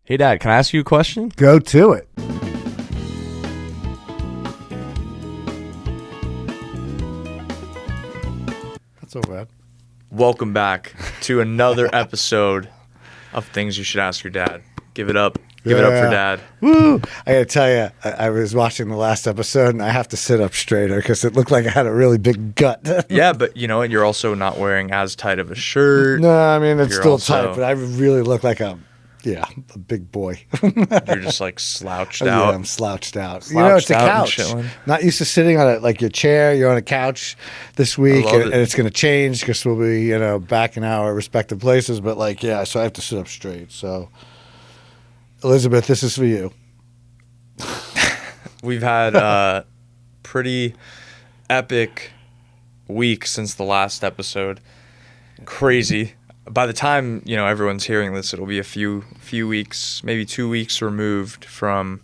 Hey, Dad, can I ask you a question? Go to it. That's so bad. Welcome back to another episode of Things You Should Ask Your Dad. Give it up. Give it up for Dad. Woo! I gotta tell you, I was watching the last episode and I have to sit up straighter because it looked like I had a really big gut. Yeah, but you know, and you're also not wearing as tight of a shirt. No, I mean, it's You're still also- tight, but I really look like a big boy. You're just like slouched Yeah, out. I'm slouched out. Slouched It's a out and couch. chilling. Not used to sitting on your chair. You're on a couch this week, love and, it. and it's going to change because we'll be, back in our respective places. But so I have to sit up straight. So, Elizabeth, this is for you. We've had a pretty epic week since the last episode. Crazy. By the time, everyone's hearing this, it'll be a few weeks, maybe 2 weeks removed from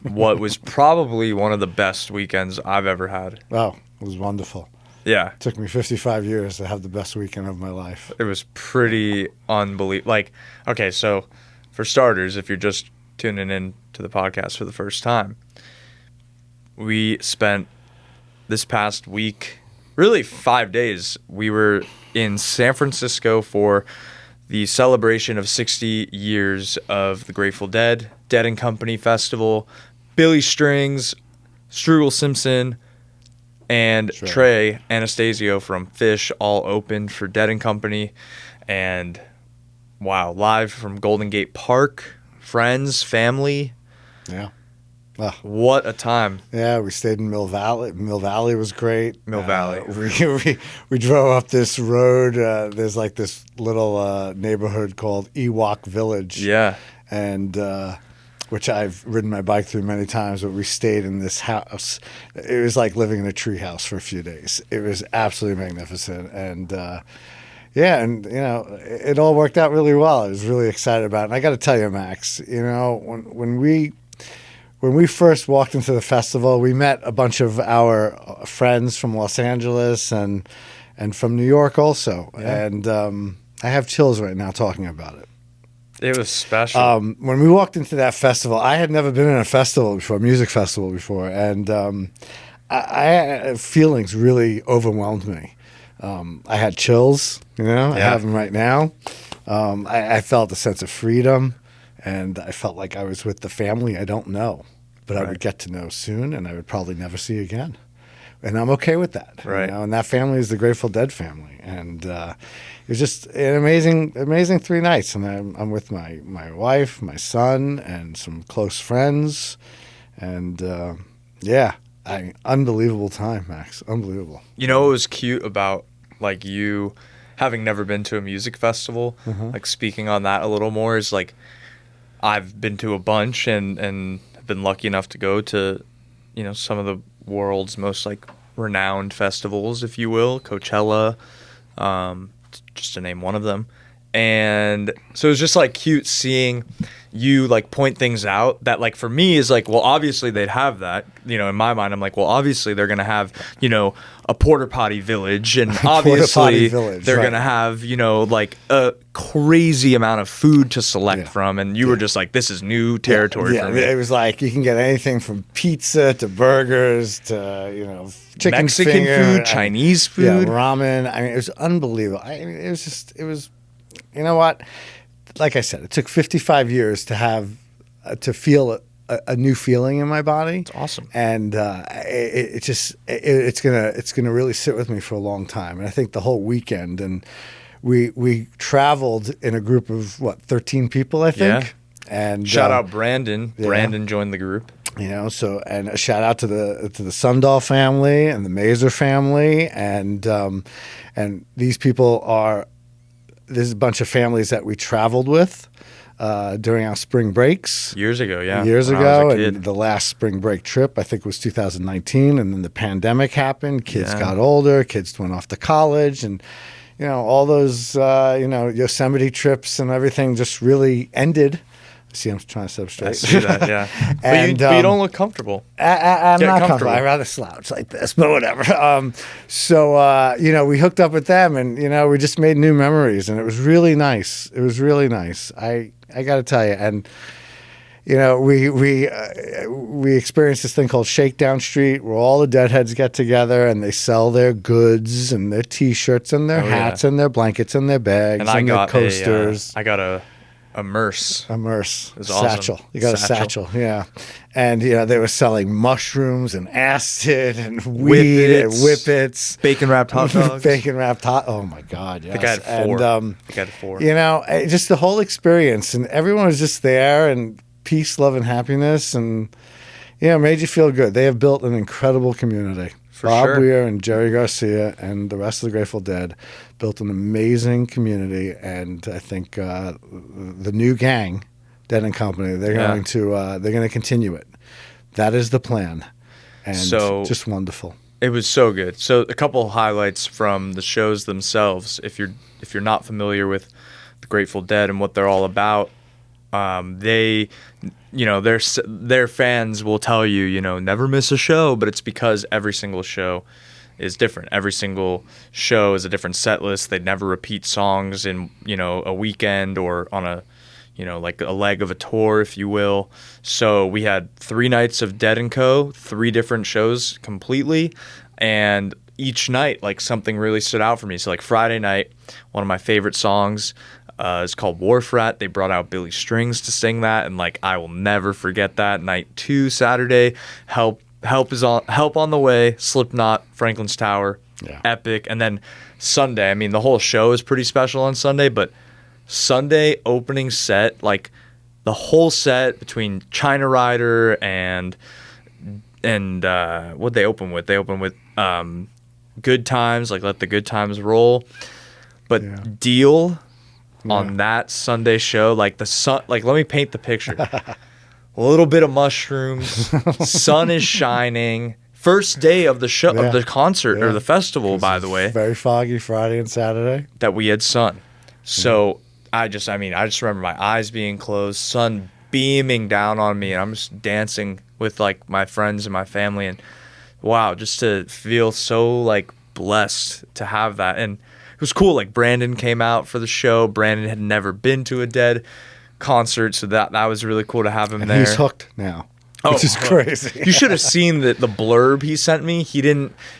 what was probably one of the best weekends I've ever had. Wow, it was wonderful. Yeah. It took me 55 years to have the best weekend of my life. It was pretty unbelievable. Okay, so for starters, if you're just tuning in to the podcast for the first time, we spent this past week, really 5 days, we were in San Francisco for the celebration of 60 years of the Grateful Dead, Dead and Company Festival, Billy Strings, Struggle Simpson, and Trey Anastasio from Fish all opened for Dead and Company. And wow, live from Golden Gate Park, friends, family. Yeah. What a time. Yeah, we stayed in Mill Valley. Mill Valley was great. Mill Valley. We drove up this road. There's like this little neighborhood called Ewok Village. Yeah. And which I've ridden my bike through many times, but we stayed in this house. It was like living in a tree house for a few days. It was absolutely magnificent. And it all worked out really well. I was really excited about it. And I got to tell you, Max, when we first walked into the festival, we met a bunch of our friends from Los Angeles and from New York also. Yeah. And I have chills right now talking about it. It was special. When we walked into that festival, I had never been in a music festival before, and feelings really overwhelmed me. I had chills, I have them right now. I felt a sense of freedom, and I felt like I was with the family I don't know, but I would get to know soon, and I would probably never see again. And I'm okay with that. Right. And that family is the Grateful Dead family. And it was just an amazing 3 nights. And I'm with my wife, my son, and some close friends. And unbelievable time, Max. Unbelievable. You know what was cute about you having never been to a music festival, speaking on that a little more, is I've been to a bunch and have been lucky enough to go to, some of the world's most renowned festivals, if you will, Coachella, just to name one of them. And so it was just cute seeing you point things out that for me is well, obviously they'd have that, in my mind. I'm well, obviously they're going to have, a porta potty village, and obviously they're going to have, a crazy amount of food to select from. And you were just this is new territory for me. It was you can get anything from pizza to burgers to, chicken Mexican finger, food, Chinese food. Yeah, ramen. I mean, it was unbelievable. It was, you know what? Like I said, it took 55 years to feel a new feeling in my body. It's awesome, and it's gonna really sit with me for a long time. And I think the whole weekend, and we traveled in a group of 13 people, I think. Yeah. And shout out Brandon. Yeah. Brandon joined the group. And a shout out to the Sundahl family and the Mazer family, and these people are. There's a bunch of families that we traveled with during our spring breaks. Years ago, yeah. Years when ago. I was a kid. And the last spring break trip, I think, was 2019. And then the pandemic happened. Kids got older. Kids went off to college. And, all those, Yosemite trips and everything just really ended. See, I'm trying to sit up straight. I see that, yeah. And, but you don't look comfortable. I'm Get not comfortable. I'd rather slouch like this, but whatever. We hooked up with them, and we just made new memories, and it was really nice. It was really nice. I got to tell you, and you know, we experienced this thing called Shakedown Street, where all the Deadheads get together and they sell their goods and their T-shirts and their hats and their blankets and their bags and their coasters. I got a merce. A merce. It was satchel. awesome. You got a satchel, yeah. And you know, they were selling mushrooms and acid and weed and whippets. Bacon wrapped hot dogs. Bacon wrapped hot. Oh my God, yes. I think I had 4. And, I had 4. You know, just the whole experience, and everyone was just there, and peace, love, and happiness, and you know, made you feel good. They have built an incredible community. Bob Weir and Jerry Garcia and the rest of the Grateful Dead built an amazing community, and I think the new gang, Dead and Company, they're going to continue it. That is the plan, and so, just wonderful. It was so good. So a couple highlights from the shows themselves. If you're not familiar with the Grateful Dead and what they're all about, they, you know, their fans will tell you, you know, never miss a show, but it's because every single show is different. Every single show is a different set list. They never repeat songs in, you know, a weekend or on a, you know, like a leg of a tour, if you will. So we had 3 nights of Dead & Co., 3 different shows completely, and each night, like, something really stood out for me. So like Friday night, one of my favorite songs, it's called Wharf Rat. They brought out Billy Strings to sing that, and like I will never forget that. Night 2, Saturday, Help on the Way, Slipknot, Franklin's Tower, epic. And then Sunday, I mean, the whole show is pretty special on Sunday, but Sunday opening set, like the whole set between China Rider and what they open with? They open with Good Times, like Let the Good Times Roll, but Deal. On that Sunday show, like the sun, like let me paint the picture. A little bit of mushrooms, sun is shining. First day of the show, of the concert or the festival, by the way. Very foggy Friday and Saturday. That we had sun. So I just remember my eyes being closed, sun beaming down on me, and I'm just dancing with like my friends and my family, and wow, just to feel so like blessed to have that. And it was cool. Like Brandon came out for the show. Brandon had never been to a Dead concert, so that was really cool to have him there. He's hooked now, which is crazy. You should have seen the blurb he sent me. He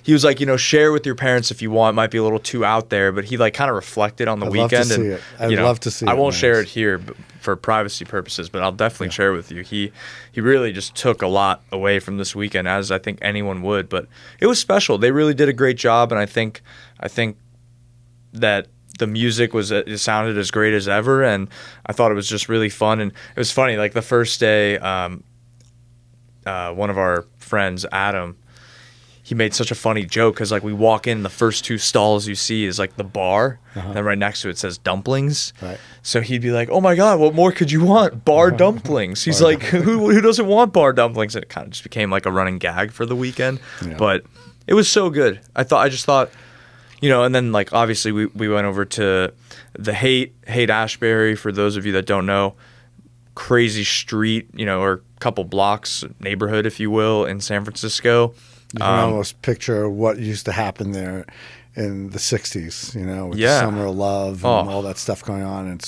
was like, you know, share with your parents if you want. It might be a little too out there, but he like kind of reflected on the weekend. I'd love to see it. I won't share it here for privacy purposes, but I'll definitely share it with you. He really just took a lot away from this weekend, as I think anyone would. But it was special. They really did a great job, and I think that the music it sounded as great as ever, and I thought it was just really fun. And it was funny, like the first day, one of our friends, Adam, he made such a funny joke because like we walk in, the first 2 stalls you see is like the bar, and then right next to it says dumplings. Right. So he'd be like, "Oh my God, what more could you want? Bar dumplings." He's like, "Who doesn't want bar dumplings?" And it kind of just became like a running gag for the weekend, but it was so good. I just thought. You know, and then like obviously we went over to the Haight Ashbury. For those of you that don't know, crazy street, you know, or couple blocks, neighborhood, if you will, in San Francisco. You can almost picture what used to happen there in the 60s, you know, with Summer of Love and all that stuff going on.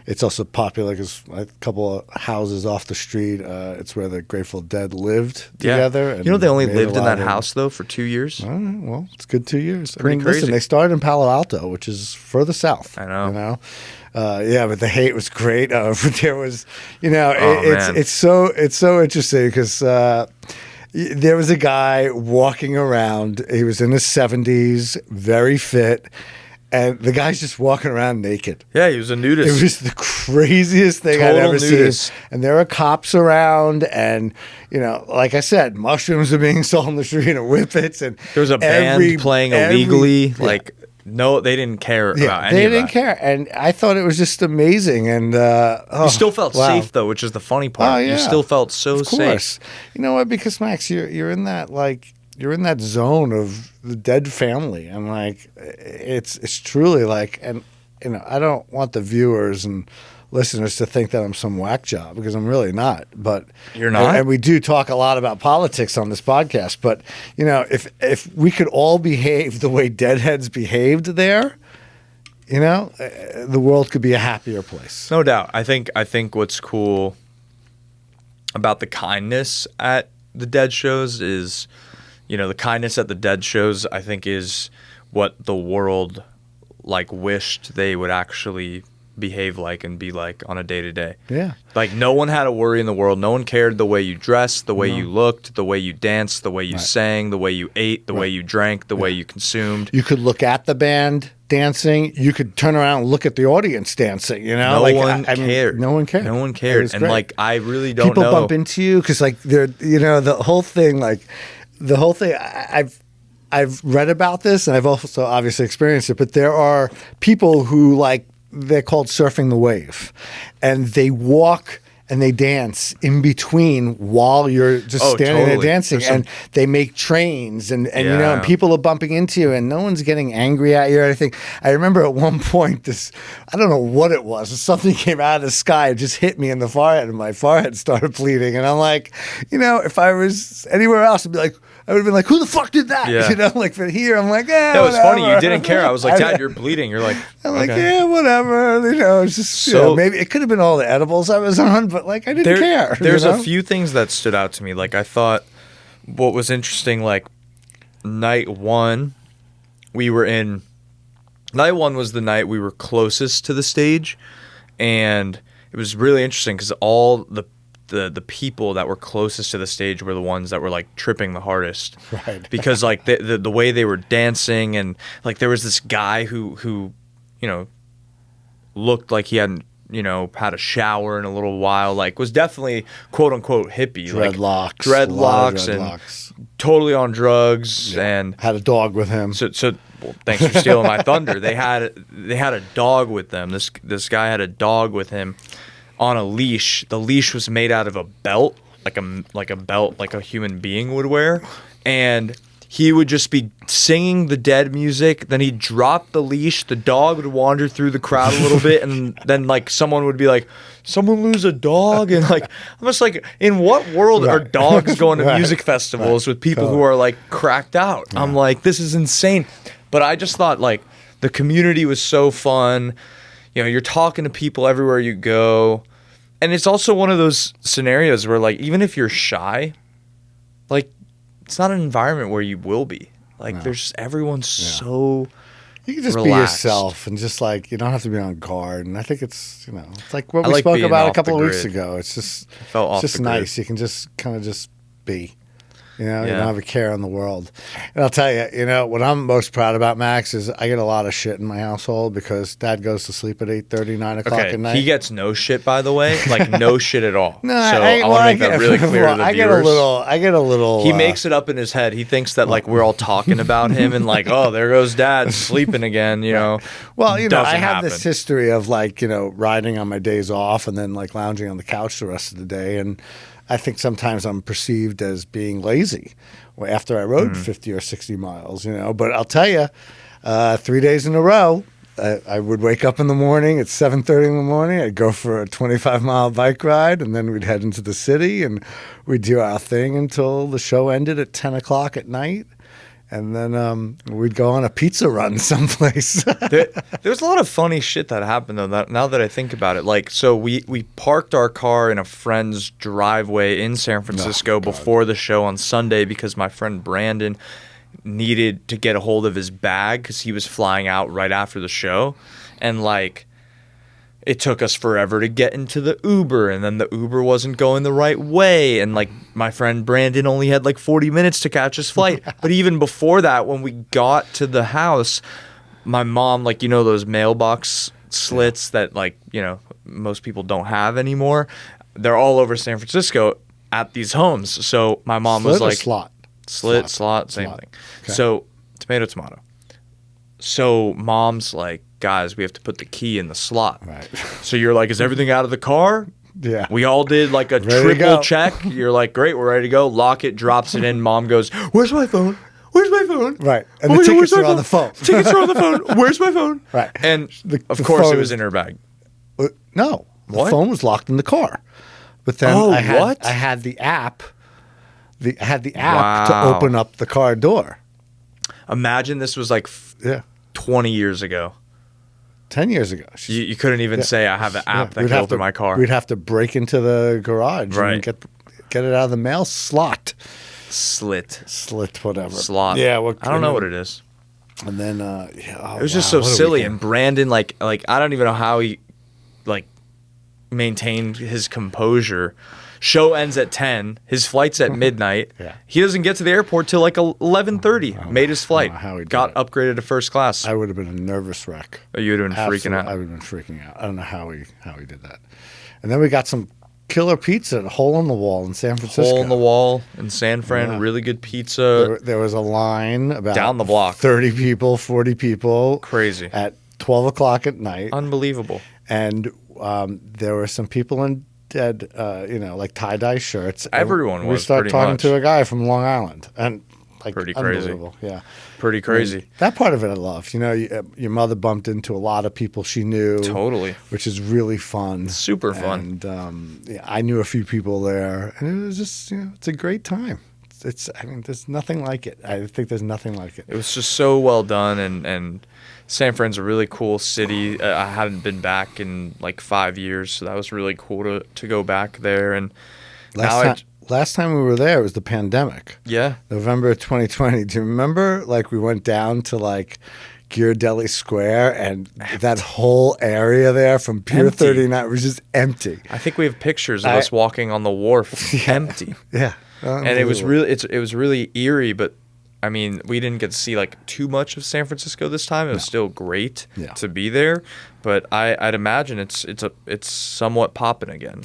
It's also popular because a couple of houses off the street, it's where the Grateful Dead lived together. And you know, they only lived in that house, though, for 2 years? Well, it's good 2 years. Pretty crazy. Listen, they started in Palo Alto, which is further south. I know. You know? But the Haight was great. There was, you know, it's so interesting because there was a guy walking around. He was in his 70s, very fit, and the guy's just walking around naked. Yeah, he was a nudist. It was the craziest thing I'd ever seen. And there are cops around, and you know, like I said, mushrooms are being sold on the street and whippets, and there was a band playing illegally. No, they didn't care about any of that. They didn't care, and I thought it was just amazing. And you still felt safe, though, which is the funny part. Oh, yeah. You still felt so safe. You know what? Because Max, you're in that zone of the Dead family, and like it's truly like, and you know, I don't want the viewers and listeners to think that I'm some whack job, because I'm really not. But you're not. And we do talk a lot about politics on this podcast. But you know, if we could all behave the way Deadheads behaved there, the world could be a happier place. No doubt. I think what's cool about the kindness at the Dead shows is, the kindness at the Dead shows, I think, is what the world like wished they would actually behave like and be like on a day-to-day. Yeah. Like, no one had a worry in the world. No one cared the way you dressed, the way you looked, the way you danced, the way you sang, the way you ate, the way you drank, the way you consumed. You could look at the band dancing. You could turn around and look at the audience dancing, No one cared. No one cared. No one cared. And, like, I really don't People know. bump into you because, like, they're, the whole thing, I've read about this and I've also obviously experienced it, but there are people who, like, they're called surfing the wave, and they walk and they dance in between while you're just standing there dancing, and they make trains and and people are bumping into you and no one's getting angry at you or anything. I remember at one point I don't know what it was, something came out of the sky, it just hit me in the forehead and my forehead started bleeding, and I'm like, if I was anywhere else I'd be like, I would have been like, who the fuck did that? Yeah. Like, for here, I'm like, That was funny. You didn't care. I was like, Dad, you're bleeding. You're like, I'm like, yeah, whatever. It's just, maybe it could have been all the edibles I was on, but like, I didn't care. There's a few things that stood out to me. Like, I thought what was interesting, like, night one was the night we were closest to the stage. And it was really interesting because all the people that were closest to the stage were the ones that were like tripping the hardest, right? Because like the way they were dancing, and like there was this guy who looked like he hadn't had a shower in a little while, like was definitely quote unquote hippie, dreadlocks and totally on drugs, and had a dog with him. So well, thanks for stealing my thunder. They had a dog with them. This guy had a dog with him on a leash. The leash was made out of a belt, like a belt like a human being would wear, and he would just be singing the Dead music. Then he'd drop the leash. The dog would wander through the crowd a little bit, and then like someone would be like, "Someone lose a dog," and like I'm just like, in what world are dogs going to music festivals with people who are like cracked out? Yeah. I'm like, this is insane. But I just thought like the community was so fun. You're talking to people everywhere you go. And it's also one of those scenarios where, like, even if you're shy, like, it's not an environment where you will be. Like, there's just, everyone's so you can just relaxed. Be yourself and just, like, you don't have to be on guard. And I think it's, it's like what we spoke about a couple of weeks ago. It's just, nice. You can just kind of just be. You don't have a care in the world. And I'll tell you, what I'm most proud about, Max, is I get a lot of shit in my household because Dad goes to sleep at 8:30, 9 o'clock at night. He gets no shit, by the way. Like, no shit at all. No, so I want to make that really clear to the viewers. I get a little. He makes it up in his head. He thinks that, like, we're all talking about him and, like, oh, there goes Dad sleeping again, Well, I have this history of, like, riding on my days off and then, like, lounging on the couch the rest of the day. And I think sometimes I'm perceived as being lazy after I rode 50 or 60 miles, But I'll tell you, 3 days in a row, I would wake up in the morning at 7:30 in the morning. I'd go for a 25-mile bike ride, and then we'd head into the city, and we'd do our thing until the show ended at 10 o'clock at night. And then we'd go on a pizza run someplace. There's a lot of funny shit that happened, though, now that I think about it. Like, so we parked our car in a friend's driveway in San Francisco before the show on Sunday because my friend Brandon needed to get a hold of his bag because he was flying out right after the show. And, like, it took us forever to get into the Uber, and then the Uber wasn't going the right way, and like my friend Brandon only had like 40 minutes to catch his flight. But even before that, when we got to the house, my mom, like, those mailbox slits that, like, most people don't have anymore, they're all over San Francisco at these homes. So my mom was like, slot, same thing. Okay. So tomato. So mom's like, guys, we have to put the key in the slot. Right. So you're like, is everything out of the car? Yeah. We all did like a triple check. You're like, great, we're ready to go. Lock it, drops it in. Mom goes, where's my phone? Where's my phone? Right. And the tickets are on the phone. Tickets are on the phone. Where's my phone? Right. And of course it was in her bag. No. What? The phone was locked in the car. But then I had the app. I had the app to open up the car door. Imagine this was like 20 years ago. 10 years ago. You couldn't even say I have an app that can open my car. We'd have to break into the garage Right. and get it out of the mail slot. Slit, whatever. Slot. Yeah, I don't know what it is. And then It was just so silly. And Brandon, like I don't even know how he like maintained his composure. Show ends at 10. His flight's at midnight. Yeah. He doesn't get to the airport till like 11:30. Made his flight. How he did got it. upgraded to first class. I would have been a nervous wreck. You would have been freaking out. I would have been freaking out. I don't know how he did that. And then we got some killer pizza at Hole in the Wall in San Francisco. Hole in the Wall in San Fran. Yeah. Really good pizza. There was a line about Down the block. 30 people, 40 people. Crazy. At 12 o'clock at night. Unbelievable. And there were some people in like tie-dye shirts. Everyone was, We started pretty talking much. to a guy from Long Island. And like Pretty crazy. unbelievable. Yeah. Pretty crazy. And that part of it I love. Your mother bumped into a lot of people she knew. Totally. Which is really fun. Super fun. And I knew a few people there. And it was just, it's a great time. There's nothing like it. I think there's nothing like it. It was just so well done, and San Fran's a really cool city. I hadn't been back in like 5 years, so that was really cool to go back there. And Last time we were there, it was the pandemic. Yeah. November of 2020. Do you remember? Like we went down to like Ghirardelli Square, and that whole area there from Pier Empty. 39 was just empty. I think we have pictures of us walking on the wharf, empty. Yeah. And it was really eerie, but I mean, we didn't get to see like too much of San Francisco this time. It was still great to be there, but I'd imagine it's somewhat popping again.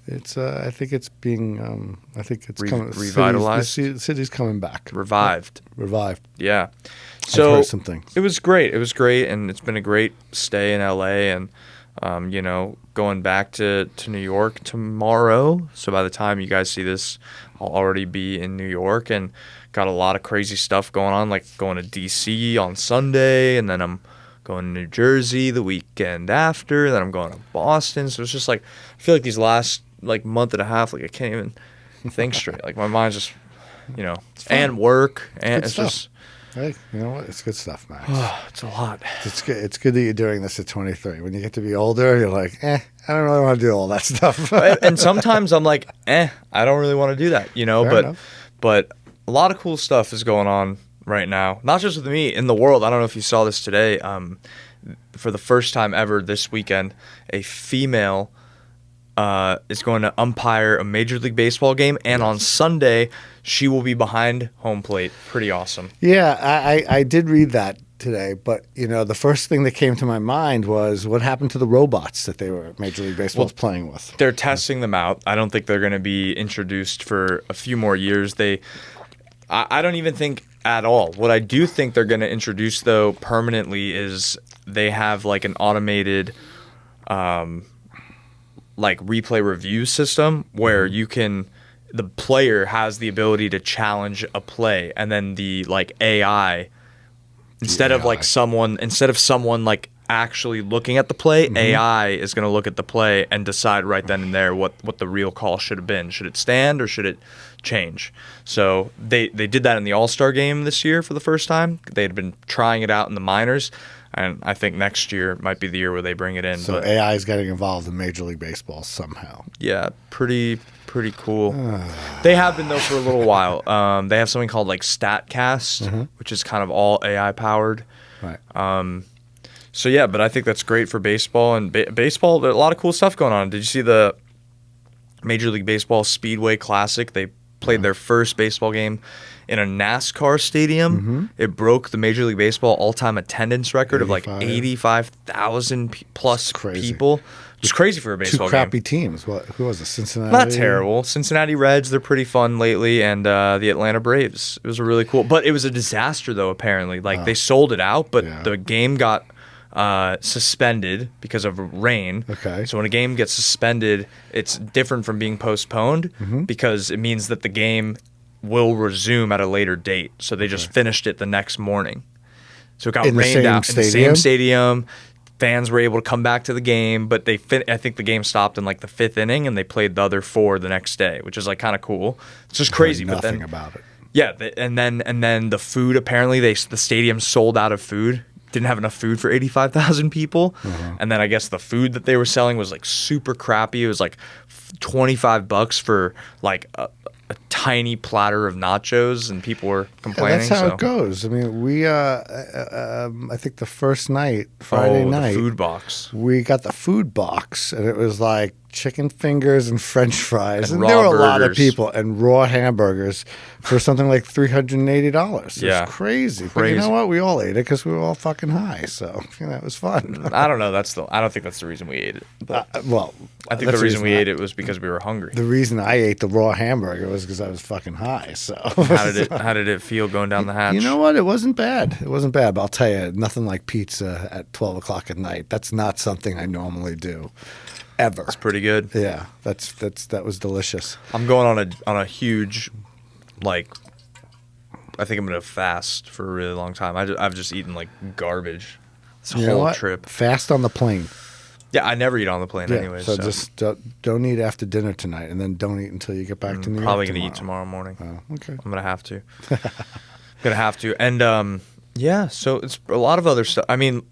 It's I think it's being I think it's coming revitalized. The city's coming back. Revived. Yeah. So I've heard some things. It was great, and it's been a great stay in LA, and going back to New York tomorrow. So by the time you guys see this, I'll already be in New York, and got a lot of crazy stuff going on, like going to DC on Sunday, and then I'm going to New Jersey the weekend after, then I'm going to Boston. So it's just like, I feel like these last like month and a half, like I can't even think straight. Like my mind's just, and work, and it's just. Hey, you know what? It's good stuff, Max. It's a lot. It's good. It's good that you're doing this at 23. When you get to be older, you're like, I don't really want to do all that stuff. And sometimes I'm like, I don't really want to do that, Fair enough. But a lot of cool stuff is going on right now. Not just with me, in the world. I don't know if you saw this today. For the first time ever this weekend, a female is going to umpire a Major League Baseball game, and on Sunday she will be behind home plate. Pretty awesome. Yeah, I did read that today, but the first thing that came to my mind was what happened to the robots that they were Major League Baseball's playing with. They're testing them out. I don't think they're going to be introduced for a few more years. I don't even think at all. What I do think they're going to introduce though permanently is they have like an automated like replay review system where the player has the ability to challenge a play, and then the like AI instead of someone like actually looking at the play, AI is going to look at the play and decide right then and there what the real call should have been. Should it stand or should it change? So they did that in the All-Star game this year for the first time. They had been trying it out in the minors, and I think next year might be the year where they bring it in. So AI is getting involved in Major League Baseball somehow. Yeah, pretty cool. They have been though for a little while. They have something called like StatCast, which is kind of all AI powered. Right. So yeah, but I think that's great for baseball, and baseball. There's a lot of cool stuff going on. Did you see the Major League Baseball Speedway Classic? They played their first baseball game in a NASCAR stadium. It broke the Major League Baseball all-time attendance record of like 85,000 plus people. It's crazy for a baseball game. Two crappy teams. Who was it? Cincinnati? Not terrible. Cincinnati Reds, they're pretty fun lately, and the Atlanta Braves. It was a really cool. But it was a disaster, though, apparently. Like, they sold it out, but the game got suspended because of rain. Okay. So when a game gets suspended, it's different from being postponed because it means that the game will resume at a later date. So they just finished it the next morning. So it got rained out in the same stadium. Fans were able to come back to the game, but I think the game stopped in like the 5th inning, and they played the other 4 the next day, which is like kind of cool. It's just crazy. Nothing about it. Yeah, and then the food, apparently the stadium sold out of food didn't have enough food for 85,000 people. And then I guess the food that they were selling was like super crappy. It was like $25 for like a tiny platter of nachos, and people were complaining. That's how it goes. I mean, we I think the first night, Friday night, the food box. we got the food box, and it was like chicken fingers and French fries, and raw there were a lot of burgers. people, and raw hamburgers for something like $380. Yeah. It's crazy. But you know what? We all ate it because we were all fucking high, so it was fun. I don't know. I don't think that's the reason we ate it. But Well, I think the reason we ate it was because we were hungry. The reason I ate the raw hamburger was because I was fucking high. So How did it feel going down the hatch? You know what? It wasn't bad. It wasn't bad. But I'll tell you, nothing like pizza at 12 o'clock at night. That's not something I normally do, ever. It's pretty good. Yeah, that was delicious. I'm going on a huge, like, I think I'm gonna fast for a really long time. I've just eaten like garbage this You know whole what? trip. Fast on the plane. Yeah, I never eat on the plane Yeah, anyway. so just don't eat after dinner tonight, and then don't eat until you get back to New York. Probably gonna eat tomorrow morning. Oh, okay. I'm gonna have to. Gonna have to. And yeah, so it's a lot of other stuff. I mean,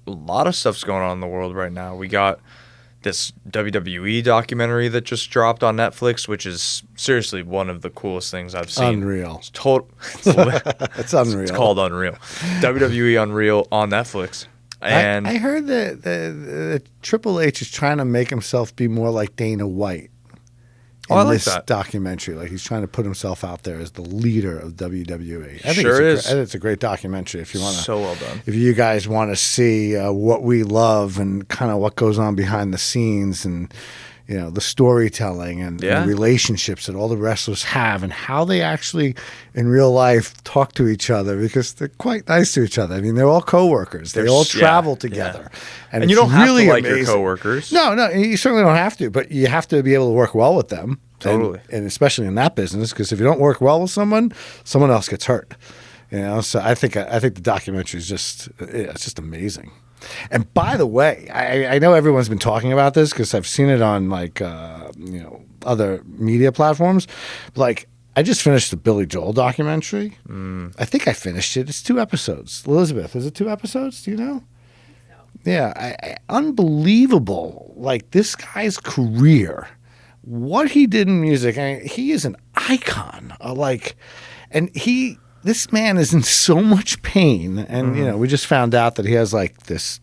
a lot of stuff's going on in the world right now. We got this WWE documentary that just dropped on Netflix, which is seriously one of the coolest things I've seen. Unreal. It's total. It's unreal. It's called Unreal. WWE Unreal on Netflix. And I heard that the Triple H is trying to make himself be more like Dana White in I like this that documentary. Like he's trying to put himself out there as the leader of WWE. I think it's a great documentary. If you want to, so well done. If you guys want to see what we love and kind of what goes on behind the scenes and the storytelling and relationships that all the wrestlers have and how they actually in real life talk to each other, because they're quite nice to each other. I mean, they're all coworkers. They all travel together. And you don't have to like your coworkers. No, you certainly don't have to, but you have to be able to work well with them. Totally. And especially in that business, because if you don't work well with someone else gets hurt. So I think the documentary is it's just amazing. And by the way, I know everyone's been talking about this because I've seen it on like other media platforms. Like I just finished the Billy Joel documentary. I think I finished it. It's 2 episodes. Elizabeth, is it 2 episodes? Do you know? No. Yeah, unbelievable. Like this guy's career, what he did in music. I mean, he is an icon. This man is in so much pain, and we just found out that he has like this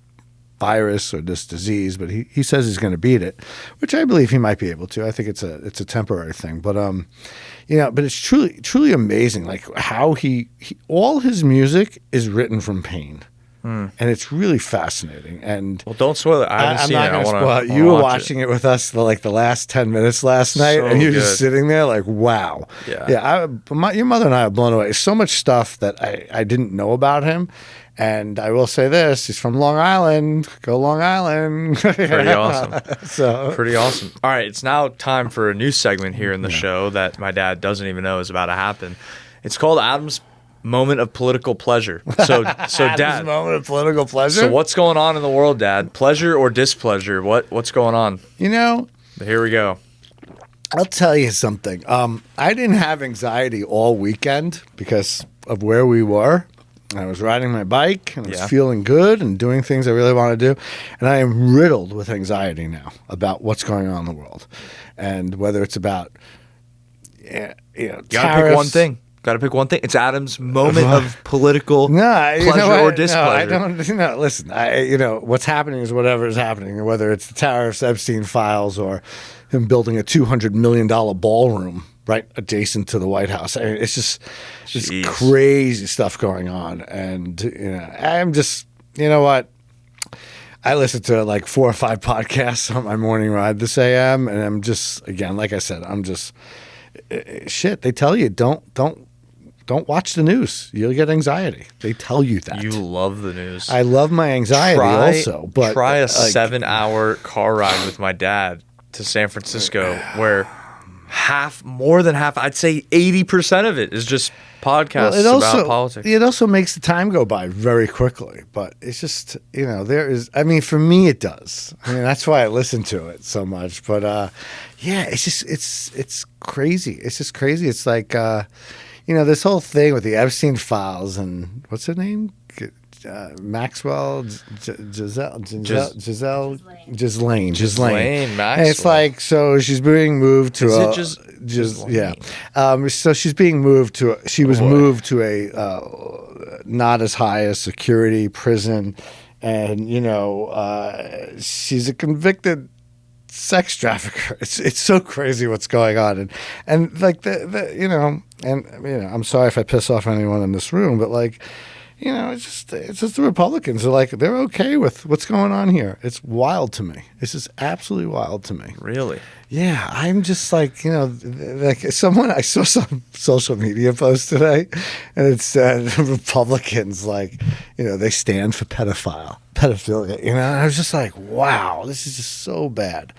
virus or this disease, but he says he's going to beat it, which I believe he might be able to. I think it's a temporary thing, but but it's truly amazing, like how he all his music is written from pain. And it's really fascinating. And well, don't spoil it. I haven't seen it. I'm not going to spoil it. You were watching it with us the last 10 minutes last night, and you're just sitting there like, wow. Yeah. Your mother and I are blown away. So much stuff that I didn't know about him. And I will say this: he's from Long Island. Go Long Island! Pretty awesome. Pretty awesome. All right, it's now time for a new segment here in the show that my dad doesn't even know is about to happen. It's called Adam's Moment of Political Pleasure. So Dad, moment of political pleasure. So what's going on in the world, Dad? Pleasure or displeasure? What's going on? Here we go. I'll tell you something. I didn't have anxiety all weekend because of where we were. I was riding my bike and I was feeling good and doing things I really want to do. And I am riddled with anxiety now about what's going on in the world. And whether it's about you gotta pick one thing. Got to pick one thing. It's Adam's moment of political pleasure or displeasure. No, I don't. Listen, what's happening is whatever is happening, whether it's the tariffs, Epstein files, or him building a $200 million ballroom right adjacent to the White House. I mean, it's just crazy stuff going on. And, I'm just, what? I listen to like 4 or 5 podcasts on my morning ride this AM, and I'm just, again, like I said, I'm just, shit, they tell you don't watch the news. You'll get anxiety. They tell you that. You love the news. I love my anxiety also. But try a 7-hour car ride with my dad to San Francisco where more than half, I'd say 80% of it is just podcasts about politics. It also makes the time go by very quickly. But it's just, for me it does. I mean, that's why I listen to it so much. But it's just, it's crazy. It's just crazy. It's like, this whole thing with the Epstein files and what's her name? Maxwell, Ghislaine. Ghislaine Maxwell. And it's like, so she's being moved to so she's being moved to. She was moved to a not as high as security prison, and she's a convicted sex trafficker. It's so crazy what's going on, and like I'm sorry if I piss off anyone in this room, but like, it's just the Republicans are like, they're okay with what's going on here. It's wild to me. It's just absolutely wild to me. Really? Yeah, I'm just like, like I saw some social media post today, and it said Republicans, like, they stand for pedophilia, and I was just like, wow, this is just so bad.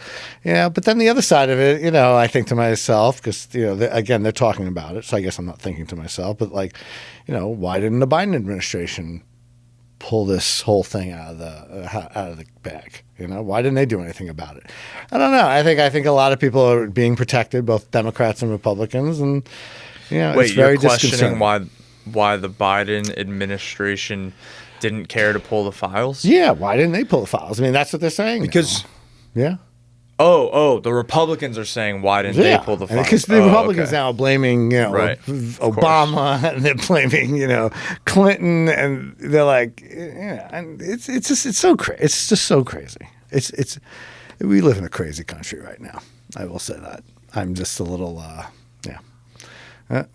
But then the other side of it, I think to myself, because, again, they're talking about it, so I guess I'm not thinking to myself, but like, why didn't the Biden administration pull this whole thing out of the bag? Why didn't they do anything about it? I don't know. I think a lot of people are being protected, both Democrats and Republicans, and Wait, it's very you're questioning disconcerting. why the Biden administration didn't care to pull the files? Yeah, why didn't they pull the files? I mean, that's what they're saying. Because yeah. the Republicans are saying, why didn't they pull the files? Because the Republicans now are blaming, Right. Obama, and they're blaming, Clinton, and they're like, and it's so crazy. It's just so crazy. We live in a crazy country right now. I will say that. I'm just a little,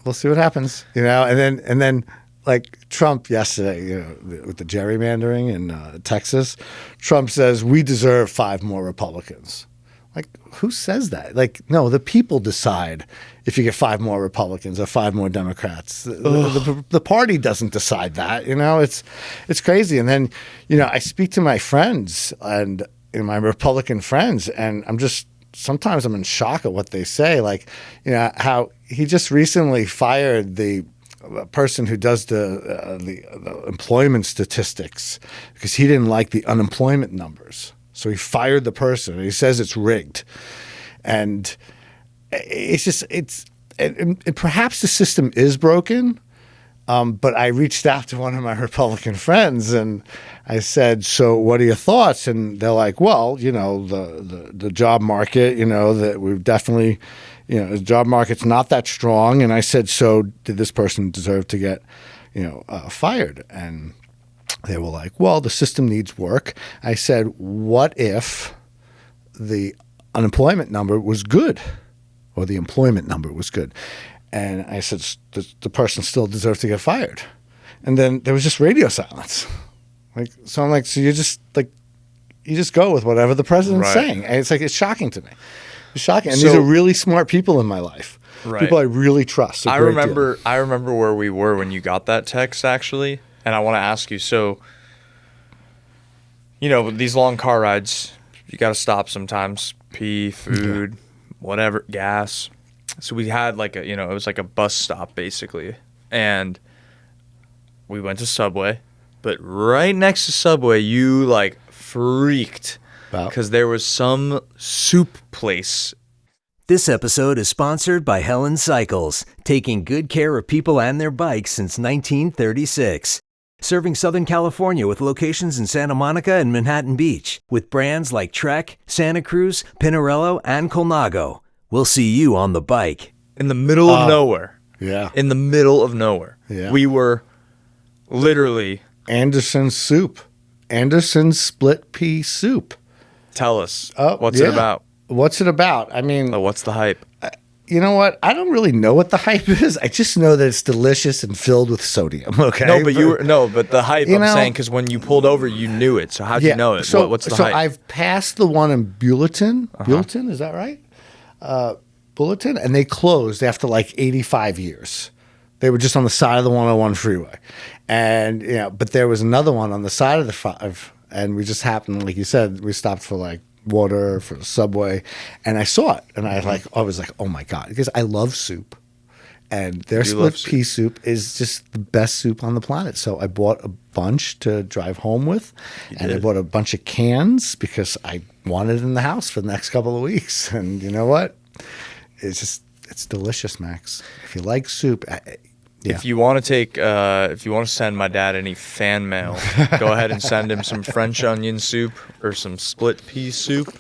we'll see what happens, and then like Trump yesterday, with the gerrymandering in Texas, Trump says we deserve 5 more Republicans. Like, who says that? Like, no, the people decide if you get 5 more Republicans or 5 more Democrats. The party doesn't decide that. It's crazy. And then, I speak to my friends and my Republican friends, and sometimes I'm in shock at what they say. Like, how he just recently fired the person who does the employment statistics because he didn't like the unemployment numbers. So he fired the person, and he says it's rigged. And and perhaps the system is broken, but I reached out to one of my Republican friends, and I said, so what are your thoughts? And they're like, well, the job market, that we've definitely, the job market's not that strong. And I said, so did this person deserve to get, fired? And they were like, well, the system needs work. I said, what if the unemployment number was good, or the employment number was good? And I said, the person still deserves to get fired. And then there was just radio silence. So I'm like, so you just go with whatever the president's saying. And it's shocking to me. It's shocking. And these are really smart people in my life. Right. People I really trust. I remember where we were when you got that text, actually. And I want to ask you, so, these long car rides, you got to stop sometimes, pee, food, whatever, gas. So we had it was like a bus stop basically. And we went to Subway, but right next to Subway, you freaked because there was some soup place. This episode is sponsored by Helen Cycles, taking good care of people and their bikes since 1936. Serving Southern California with locations in Santa Monica and Manhattan Beach, with brands like Trek, Santa Cruz, Pinarello, and Colnago. We'll see you on the bike. In the middle of nowhere. Yeah. In the middle of nowhere. Yeah. We were literally... Anderson soup. Anderson split pea soup. Tell us. What's it about? What's it about? I mean... what's the hype? You know what? I don't really know what the hype is. I just know that it's delicious and filled with sodium. Okay. But the hype. I'm saying because when you pulled over, you knew it. So how do you know it? What's the hype? So I've passed the one in Bulletin. Bulletin, is that right? Bulletin, and they closed after 85 years. They were just on the side of the 101 freeway, and but there was another one on the side of the 5, and we just happened, like you said, we stopped for water for the Subway, and I saw it, and I was like, oh my God, because I love soup, and their split pea soup is just the best soup on the planet. So I bought a bunch to drive home with, I bought a bunch of cans because I wanted it in the house for the next couple of weeks. And you know what? It's delicious, Max. If you like soup, If you want to send my dad any fan mail, go ahead and send him some French onion soup or some split pea soup.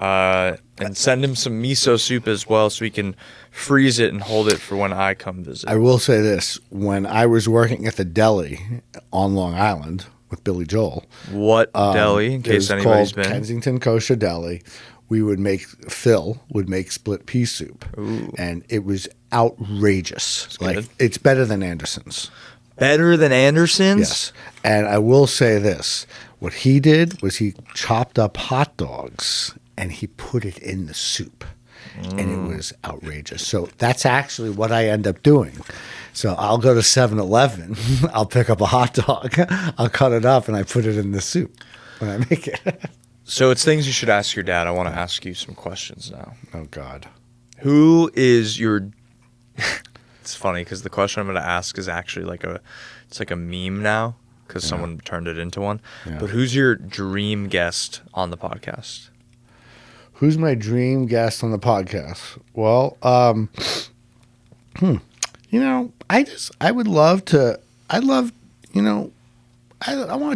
And send him some miso soup as well so he can freeze it and hold it for when I come visit. I will say this. When I was working at the deli on Long Island with Billy Joel. What deli, in case anybody's been? Kensington Kosher Deli. Phil would make split pea soup. Ooh. And it was outrageous. It's better than Anderson's. Better than Anderson's? Yes. And I will say this. What he did was he chopped up hot dogs and he put it in the soup. And it was outrageous. So that's actually what I end up doing. So I'll go to 7-Eleven. I'll pick up a hot dog. I'll cut it up and I put it in the soup when I make it. So it's things you should ask your dad. I want to ask you some questions now. Oh, God. Who is your... It's funny because the question I'm going to ask is actually it's like a meme now because someone turned it into one. Yeah. But who's your dream guest on the podcast? Who's my dream guest on the podcast? Well, I want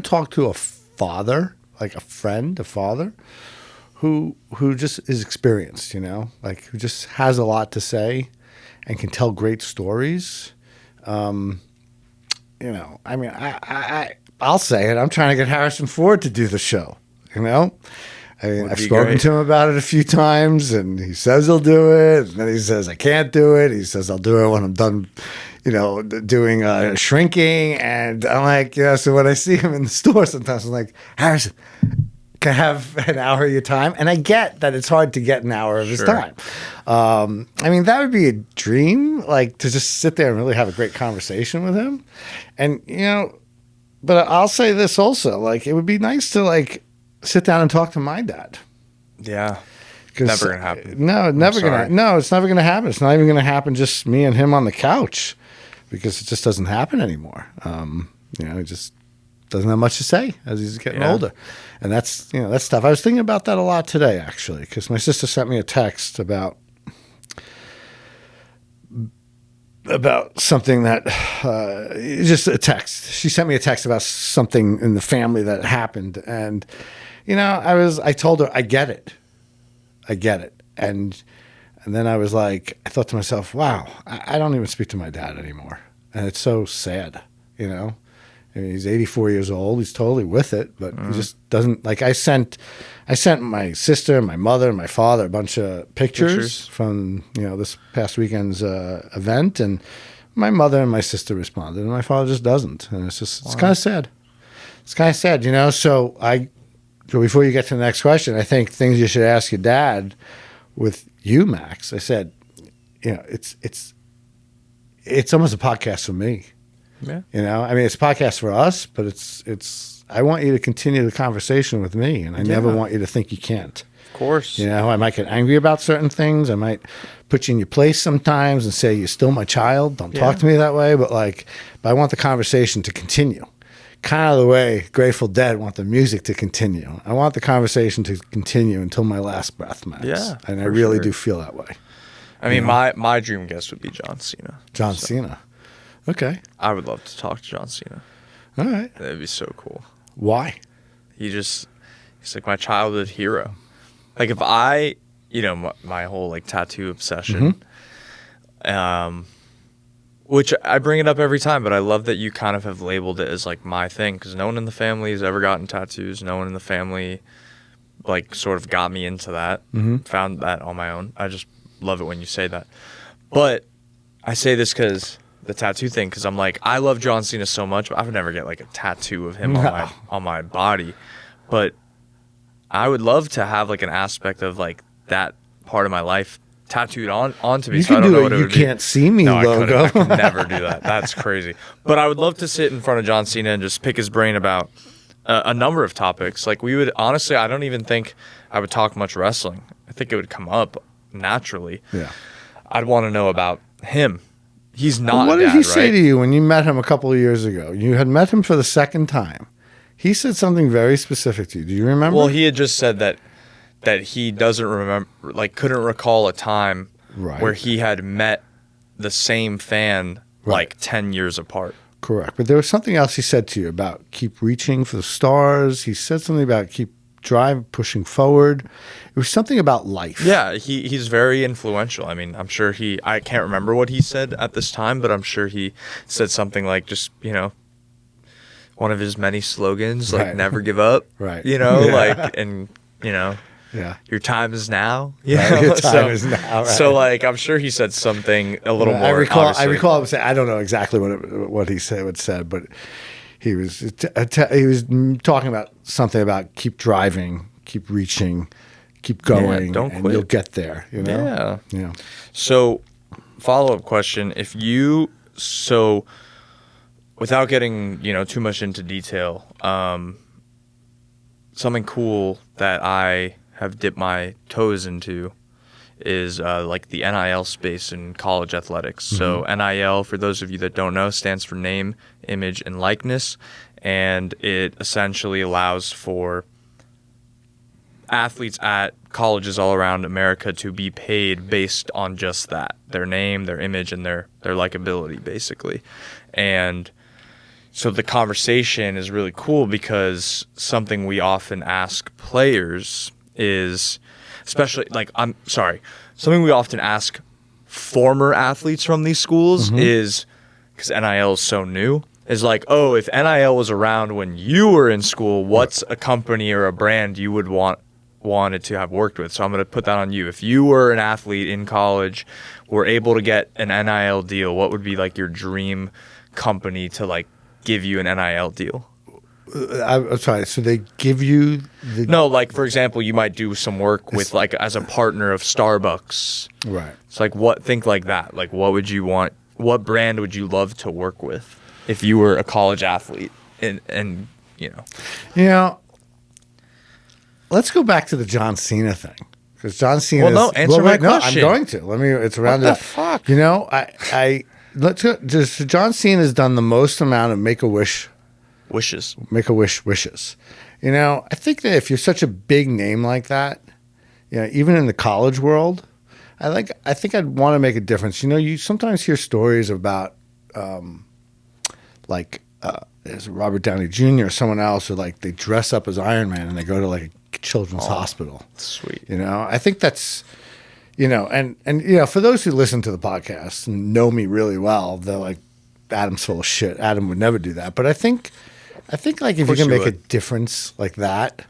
to talk to a father, like a friend, a father, who just is experienced, who just has a lot to say and can tell great stories. I'll say it. I'm trying to get Harrison Ford to do the show, I've spoken to him about it a few times, and he says he'll do it. And then he says, I can't do it. He says, I'll do it when I'm done, doing shrinking. And I'm like, so when I see him in the store sometimes, I'm like, Harrison, can I have an hour of your time? And I get that it's hard to get an hour of his time. That would be a dream, to just sit there and really have a great conversation with him. And, but I'll say this also, it would be nice to, sit down and talk to my dad. Yeah. Never going to happen. No, it's never going to happen. It's not even going to happen just me and him on the couch because it just doesn't happen anymore. He just doesn't have much to say as he's getting older. And that's tough. I was thinking about that a lot today, actually, because my sister sent me a text about something that just a text. She sent me a text about something in the family that happened. And, I told her, I get it. And then I was like, I thought to myself, wow, I don't even speak to my dad anymore. And it's so sad, he's 84 years old. He's totally with it, but he just doesn't I sent my sister, my mother, and my father a bunch of pictures from, this past weekend's event. And my mother and my sister responded and my father just doesn't. And it's kind of sad. It's kind of sad, So before you get to the next question, I think things you should ask your dad with you, Max. I said, it's almost a podcast for me. Yeah. It's a podcast for us, but it's. I want you to continue the conversation with me, and I never want you to think you can't. Of course. I might get angry about certain things. I might put you in your place sometimes and say, you're still my child. Don't talk to me that way. But I want the conversation to continue. Kind of the way Grateful Dead want the music to continue. I want the conversation to continue until my last breath, Max. Yeah, and I really do feel that way. My dream guest would be John Cena. John Cena. Okay. I would love to talk to John Cena. All right. That'd be so cool. Why? He's like my childhood hero. If I, my whole tattoo obsession, which I bring it up every time, but I love that you kind of have labeled it as my thing because no one in the family has ever gotten tattoos. No one in the family sort of got me into that. Found that on my own. I just love it when you say that. But I say this because the tattoo thing, because I'm I love John Cena so much, but I would never get a tattoo of him on my body. But I would love to have an aspect of that part of my life tattooed onto me. You so can I don't do know it. what it You would can't be. see me No, logo. I could never do that. That's crazy. But I would love to sit in front of John Cena and just pick his brain about a number of topics. We would honestly, I don't even think I would talk much wrestling. I think it would come up naturally. Yeah. I'd want to know about him. He's not. What did dad, he say right? to you when you met him a couple of years ago? You had met him for the second time. He said something very specific to you. Do you remember? Well, he had just said that he doesn't remember, couldn't recall a time where he had met the same fan like 10 years apart. Correct. But there was something else he said to you about keep reaching for the stars. He said something about keep pushing forward. It was something about life. Yeah, he's very influential. I mean, I'm sure I can't remember what he said at this time, but I'm sure he said something like just, one of his many slogans, like never give up. Right. Yeah. Yeah. Your time is now. Your time is now. Right. So I'm sure he said something a little more. I recall him saying, I don't know exactly what he said, but he was talking about something about keep driving, keep reaching, keep going, don't and quit. you'll get there. Yeah. Yeah. So, follow-up question: without getting too much into detail, something cool that I have dipped my toes into is like the NIL space in college athletics. Mm-hmm. So NIL, for those of you that don't know, stands for name, image, and likeness, and it essentially allows for athletes at colleges all around America to be paid based on just that, their name, their image, and their likability, basically. And so the conversation is really cool because something we often ask players is, especially something we often ask former athletes from these schools is, because NIL is so new, is like, oh, if NIL was around when you were in school, what's a company or a brand you would wanted to have worked with? So I'm going to put that on you. If you were an athlete in college, were able to get an NIL deal, what would be like your dream company to like give you an NIL deal? I'm sorry. So they give you No, like for example, you might do some work with like as a partner of Starbucks. Right. It's like think like that. Like what would you want? What brand would you love to work with if you were a college athlete? And let's go back to the John Cena thing. Because John Cena. Well, no, answer my question. I'm going to. It's around what the fuck? Let's go. Just John Cena has done the most amount of Make-A-Wish wishes. I think that if you're such a big name like that, even in the college world, I think I'd want to make a difference. You sometimes hear stories about there's Robert Downey Jr. or someone else who like they dress up as Iron Man and they go to like a children's hospital. Sweet. I think that's and for those who listen to the podcast and know me really well, they're like, Adam's full of shit. Adam would never do that. But I think like if you can make a difference like that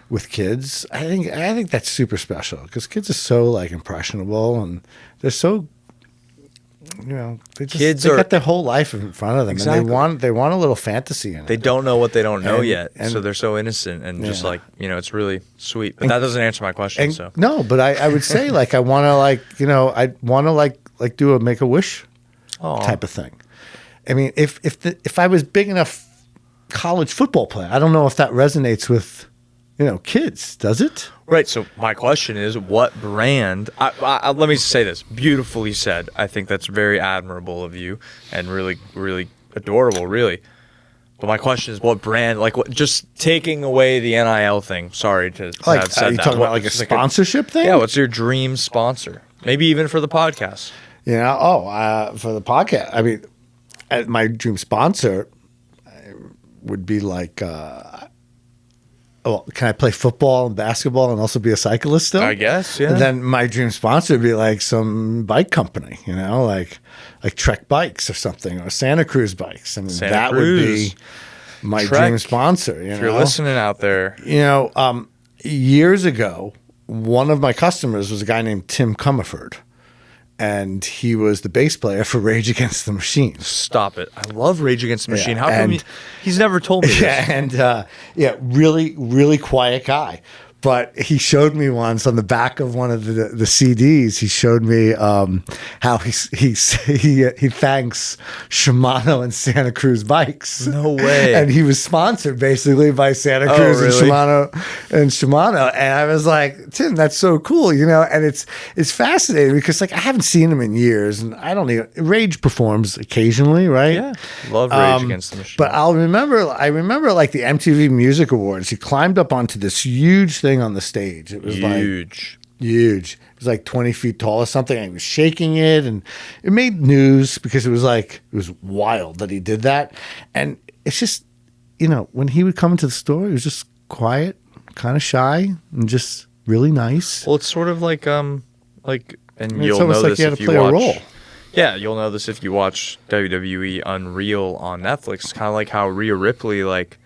with kids, I think that's super special because kids are so like impressionable and they're so they got their whole life in front of them. Exactly. And they want a little fantasy in it. They don't know what they don't know yet, so they're so innocent and just like it's really sweet. But that doesn't answer my question. So no, but I would say like I want to I want to like do a Make-A-Wish type of thing. I mean, if I was big enough college football player, I don't know if that resonates with kids, does it? Right. So my question is, what brand? Let me say this. Beautifully said. I think that's very admirable of you and really, really adorable, really. But my question is, what brand? Like, just taking away the NIL thing. Sorry to have said that. Are you talking about like a sponsorship thing? Yeah. What's your dream sponsor? Maybe even for the podcast. For the podcast. I mean, my dream sponsor would be like. Can I play football and basketball and also be a cyclist still? I guess, yeah. And then my dream sponsor would be like some bike company, like Trek Bikes or something, or Santa Cruz Bikes. I mean, that would be my dream sponsor. If you're listening out there. Years ago, one of my customers was a guy named Tim Comerford. And he was the bass player for Rage Against the Machine. Stop it. I love Rage Against the Machine. How come he's never told me this? Yeah, and really, really quiet guy. But he showed me once on the back of one of the CDs. He showed me how he thanks Shimano and Santa Cruz bikes. No way! And he was sponsored basically by Santa Cruz and Shimano. And I was like, Tim, that's so cool, And it's fascinating because like I haven't seen him in years, and I don't even Rage performs occasionally, right? Yeah, love Rage Against the Machine. But I remember like the MTV Music Awards. He climbed up onto this huge thing on the stage. It was huge. Huge. It was like 20 feet tall or something. And he was shaking it, and it made news because it was wild that he did that. And it's just, when he would come into the store, he was just quiet, kind of shy, and just really nice. Well, it's sort of like, and It's you'll almost know like this he had if to you play a watch. role. Yeah, you'll know this if you watch WWE Unreal on Netflix. It's kind of like how Rhea Ripley, like,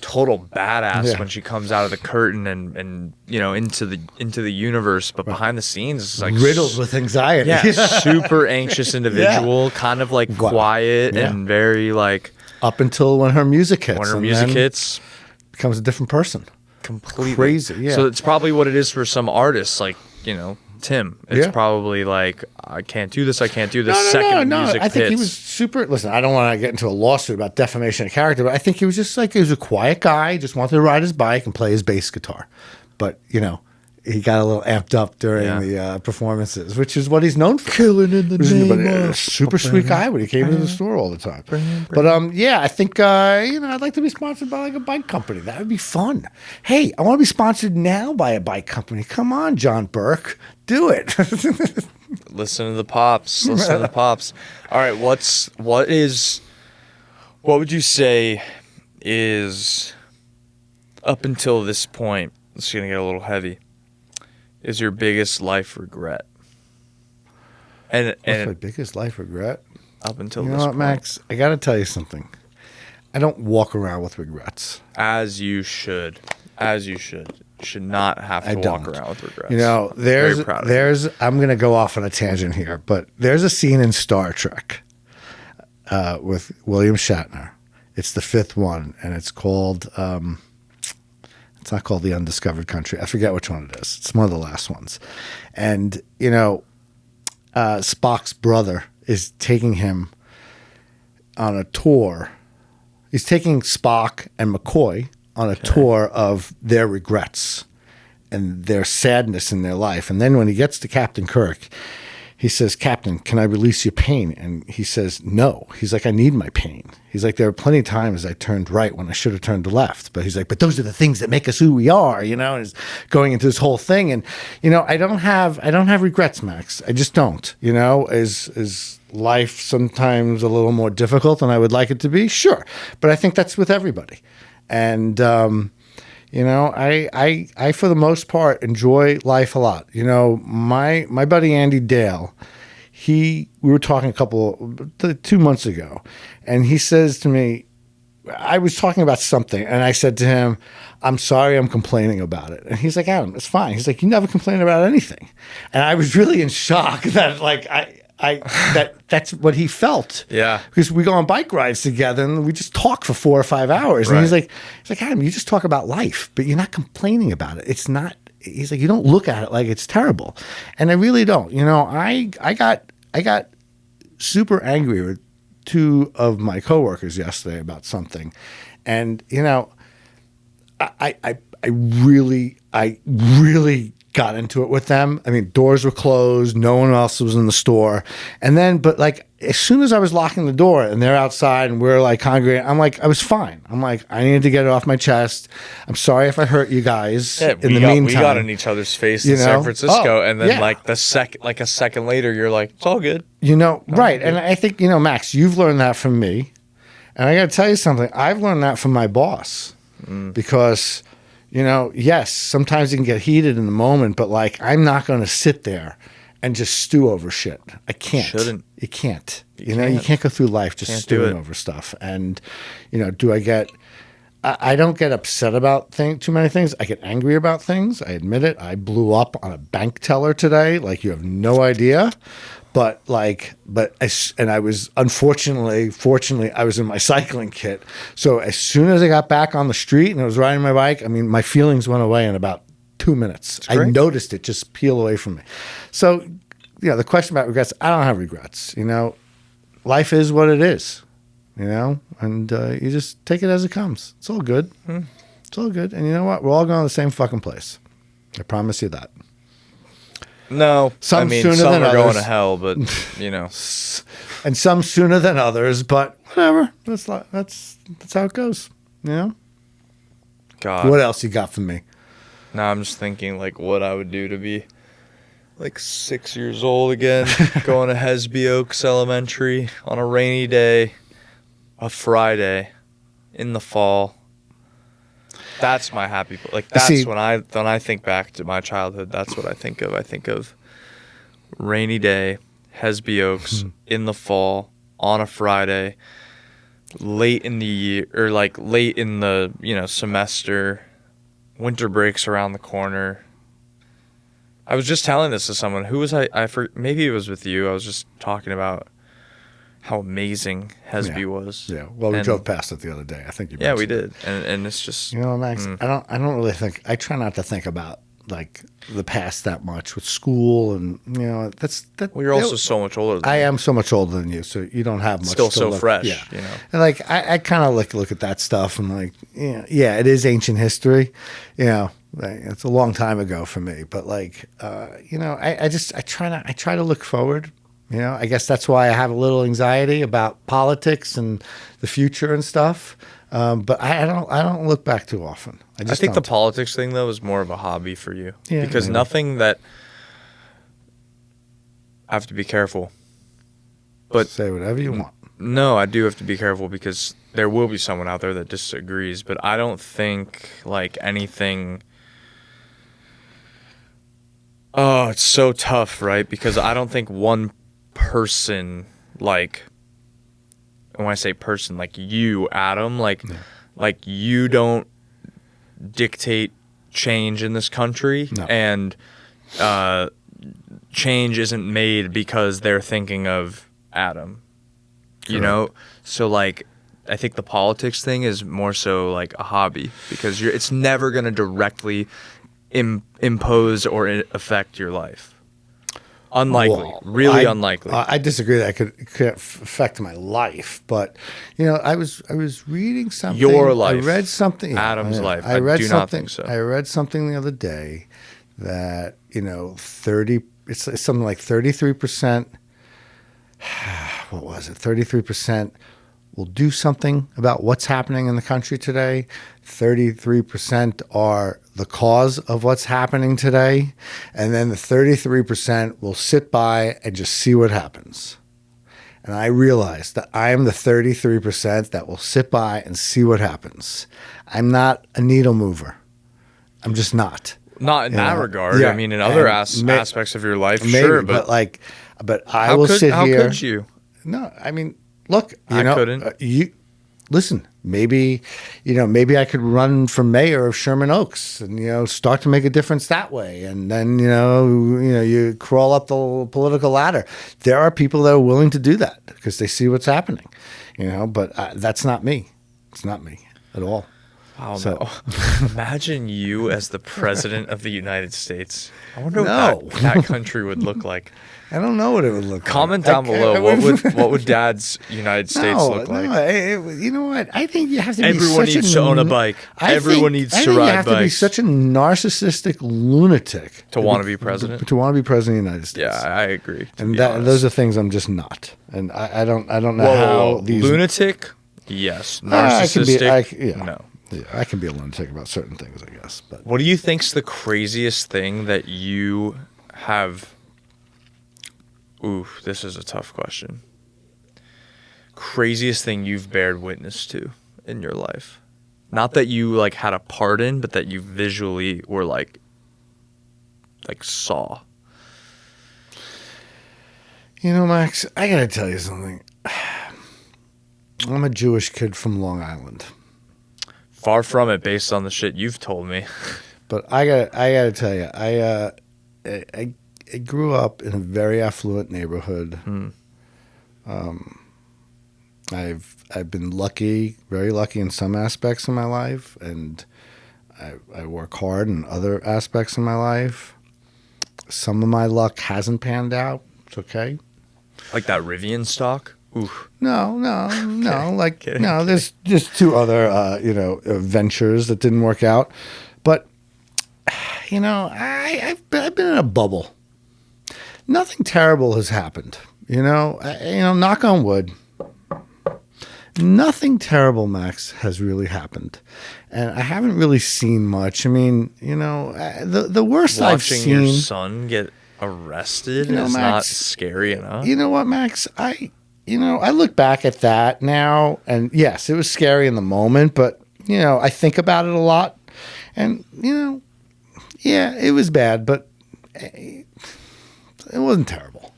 total badass when she comes out of the curtain and into the universe, but behind the scenes it's like riddled with anxiety. Yeah, super anxious individual, kind of like quiet and very like up until when her music hits. When her music hits, becomes a different person. Completely crazy. Yeah. So it's probably what it is for some artists, like Tim. It's probably like, I can't do this. Second music I think hits. he was super. Listen, I don't want to get into a lawsuit about defamation of character, but I think he was just he was a quiet guy, just wanted to ride his bike and play his bass guitar. But, he got a little amped up during the performances, which is what he's known for. Killing in the name a of super sweet guy when he came into the store all the time. But I think I'd like to be sponsored by like a bike company. That would be fun. Hey, I want to be sponsored now by a bike company. Come on, John Burke, do it. Listen to the pops. All right, what would you say is, up until this point, it's gonna get a little heavy, is your biggest life regret? And What's my biggest life regret? Up until this point. What, Max? I got to tell you something. I don't walk around with regrets. As you should. You should not have to walk around with regrets. There's I'm going to go off on a tangent here, but there's a scene in Star Trek with William Shatner. It's the 5th one, and it's called it's not called The Undiscovered Country. I forget which one it is. It's one of the last ones. And, Spock's brother is taking him on a tour. He's taking Spock and McCoy on a tour of their regrets and their sadness in their life. And then when he gets to Captain Kirk, he says, "Captain, can I release your pain?" And he says, "No." He's like, "I need my pain." He's like, "There are plenty of times I turned right when I should have turned left." But he's like, "But those are the things that make us who we are," and he's going into this whole thing. And, I don't have regrets, Max. I just don't, is life sometimes a little more difficult than I would like it to be? Sure. But I think that's with everybody. And, I for the most part enjoy life a lot. My buddy Andy Dale, we were talking 2 months ago, and he says to me, I was talking about something, and I said to him, "I'm sorry, I'm complaining about it." And he's like, "Adam, it's fine." He's like, "You never complain about anything." And I was really in shock that that's what he felt. Yeah. Because we go on bike rides together and we just talk for 4 or 5 hours. And he's like, "Adam, you just talk about life, but you're not complaining about it. It's not," he's like, "you don't look at it like it's terrible." And I really don't. I got super angry with 2 of my coworkers yesterday about something. And, I really got into it with them. I mean, doors were closed. No one else was in the store. And then, as soon as I was locking the door and they're outside and we're like congregating, I'm like, I was fine. I'm like, I needed to get it off my chest. I'm sorry if I hurt you guys. Yeah, in the meantime, we got in each other's face in San Francisco, and then a second later, you're like, it's all good. Right. And I think, Max, you've learned that from me. And I got to tell you something. I've learned that from my boss because, yes, sometimes it can get heated in the moment, but I'm not going to sit there and just stew over shit. I can't. Shouldn't. You can't. You can't go through life just stewing over stuff. And, I don't get upset about too many things. I get angry about things. I admit it. I blew up on a bank teller today. You have no idea. But I was fortunately, I was in my cycling kit. So as soon as I got back on the street and I was riding my bike, my feelings went away in about 2 minutes. I noticed it just peel away from me. So, the question about regrets, I don't have regrets. Life is what it is, and you just take it as it comes. It's all good. It's all good. And you know what? We're all going to the same fucking place. I promise you that. No, some sooner some than are others. going to hell, but and some sooner than others. But whatever, that's how it goes. God, what else you got for me? Now I'm just thinking like what I would do to be like 6 years old again, going to Hesby Oaks Elementary on a rainy day, a Friday in the fall. That's my happy. Like that's when I think back to my childhood. That's what I think of. I think of rainy day, Hesby Oaks in the fall on a Friday, late in the year or like late in the semester, winter breaks around the corner. I was just telling this to someone. Who was I? Maybe it was with you. I was just talking about how amazing Hesby was. Yeah. Well, we drove past it the other day. I think you. Yeah, we did. And it's just Max. I don't really think. I try not to think about like the past that much with school and that's that. Well, you're also so much older. I am so much older than you, so you don't have much. Still so fresh. Yeah. And like I kind of look at that stuff and like it is ancient history. It's a long time ago for me, but like I try to look forward. I guess that's why I have a little anxiety about politics and the future and stuff. But I don't look back too often. I think the politics thing though is more of a hobby for you because maybe. Nothing that I have to be careful. But say whatever you want. No, I do have to be careful because there will be someone out there that disagrees. But I don't think like anything. Oh, it's so tough, right? Because I don't think one person, like, and when I say person, like you, Adam, like you don't dictate change in this country, and change isn't made because they're thinking of Adam, So like, I think the politics thing is more so like a hobby because it's never going to directly impose or affect your life. Unlikely, really unlikely. I disagree that it could affect my life, but I was reading something. Your life. I read something. Adam's life. I read do something. Not think so. I read something the other day that 30. It's something like 33%. What was it? 33% will do something about what's happening in the country today. 33% are the cause of what's happening today. And then the 33% will sit by and just see what happens. And I realized that I am the 33% that will sit by and see what happens. I'm not a needle mover. I'm just not. Not in that regard. Yeah. I mean, in other aspects of your life, maybe, sure. But I will sit here. How could you? No, I mean, look, I couldn't. Listen, maybe I could run for mayor of Sherman Oaks and start to make a difference that way, and then you crawl up the political ladder. There are people that are willing to do that because they see what's happening, But that's not me. It's not me at all. Wow, no. Imagine you as the president of the United States. I wonder what that country would look like. I don't know what it would look like. Comment down below. What would Dad's United States look like? You know what? I think you have to be Everyone needs to own a bike. Everyone needs to ride bikes. You have to be such a narcissistic lunatic to want to be president. To want to be president of the United States. Yeah, I agree. And those are things I'm just not. And I don't know how these lunatic. Yes, narcissistic. No. Yeah, I can be a lunatic about certain things, I guess. But what do you think's the craziest thing that you have? Ooh, this is a tough question. Craziest thing you've bared witness to in your life? Not that you like had a part in, but that you visually were like saw. Max, I gotta tell you something. I'm a Jewish kid from Long Island. Far from it, based on the shit you've told me. But I gotta tell you, I grew up in a very affluent neighborhood. I've been lucky, very lucky in some aspects of my life, and I work hard in other aspects of my life. Some of my luck hasn't panned out. It's okay. Like that Rivian stock? Oof. No. Like Kidding. no, there's just two other ventures that didn't work out. But I've been in a bubble. Nothing terrible has happened. Knock on wood. Nothing terrible, Max, has really happened, and I haven't really seen much. I mean, the worst I've Watching seen. your son get arrested is Max, not scary enough. You know what, Max? I look back at that now, and yes, it was scary in the moment, but I think about it a lot, and yeah, it was bad, but it wasn't terrible.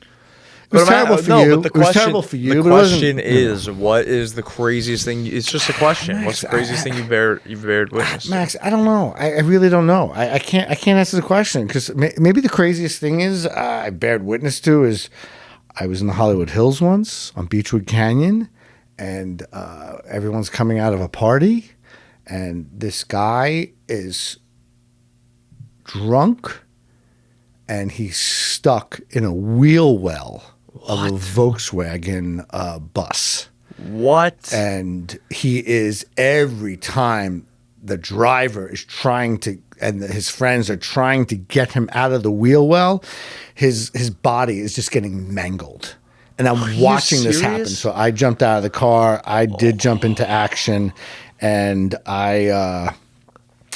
It was terrible for you. But the question, it was terrible for you. The question is, what is the craziest thing? It's just a question. Max, What's the craziest thing you've bared witness to? Max, I don't know. I really don't know. I can't answer the question because maybe the craziest thing is I bared witness to is I was in the Hollywood Hills once on Beechwood Canyon, and everyone's coming out of a party, and this guy is drunk, and he's stuck in a wheel well of a Volkswagen bus. What? And he is, every time the driver is trying to, and his friends are trying to get him out of the wheel well, his body is just getting mangled. And I'm watching this happen. So I jumped out of the car. I did jump into action, and I